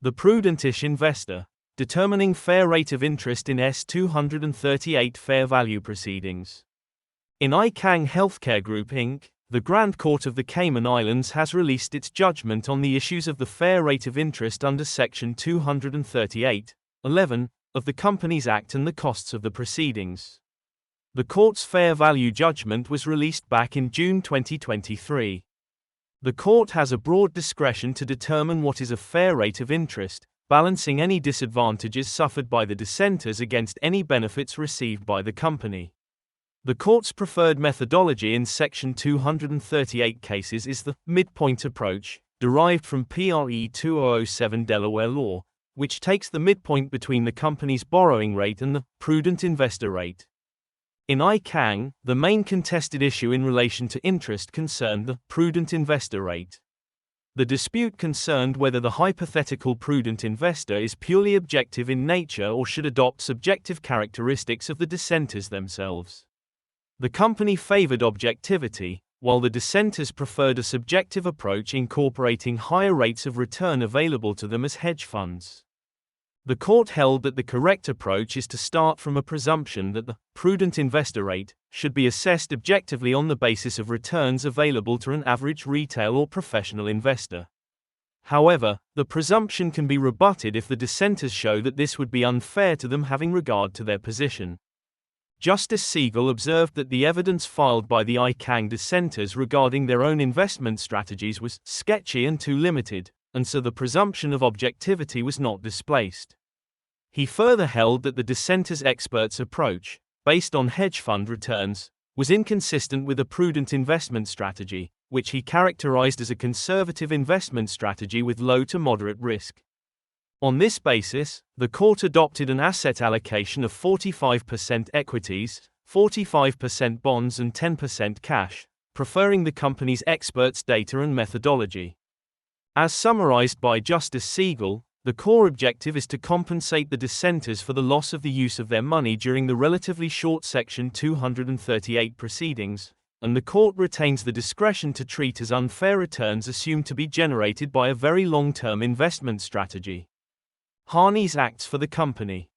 The prudent-ish investor, determining fair rate of interest in S238 fair value proceedings. In iKang Healthcare Group Inc., the Grand Court of the Cayman Islands has released its judgment on the issues of the fair rate of interest under Section 238(11) of the Companies Act and the costs of the proceedings. The court's fair value judgment was released back in June 2023. The court has a broad discretion to determine what is a fair rate of interest, balancing any disadvantages suffered by the dissenters against any benefits received by the company. The court's preferred methodology in Section 238 cases is the midpoint approach, derived from PRE 2007 Delaware law, which takes the midpoint between the company's borrowing rate and the prudent investor rate. In iKang, the main contested issue in relation to interest concerned the prudent investor rate. The dispute concerned whether the hypothetical prudent investor is purely objective in nature or should adopt subjective characteristics of the dissenters themselves. The company favored objectivity, while the dissenters preferred a subjective approach incorporating higher rates of return available to them as hedge funds. The court held that the correct approach is to start from a presumption that the prudent investor rate should be assessed objectively on the basis of returns available to an average retail or professional investor. However, the presumption can be rebutted if the dissenters show that this would be unfair to them having regard to their position. Justice Siegel observed that the evidence filed by the iKang dissenters regarding their own investment strategies was sketchy and too limited, and so the presumption of objectivity was not displaced. He further held that the dissenters' experts' approach, based on hedge fund returns, was inconsistent with a prudent investment strategy, which he characterized as a conservative investment strategy with low to moderate risk. On this basis, the court adopted an asset allocation of 45% equities, 45% bonds and 10% cash, preferring the company's experts' data and methodology. As summarized by Justice Siegel, the core objective is to compensate the dissenters for the loss of the use of their money during the relatively short Section 238 proceedings, and the court retains the discretion to treat as unfair returns assumed to be generated by a very long-term investment strategy. Harney's acts for the company.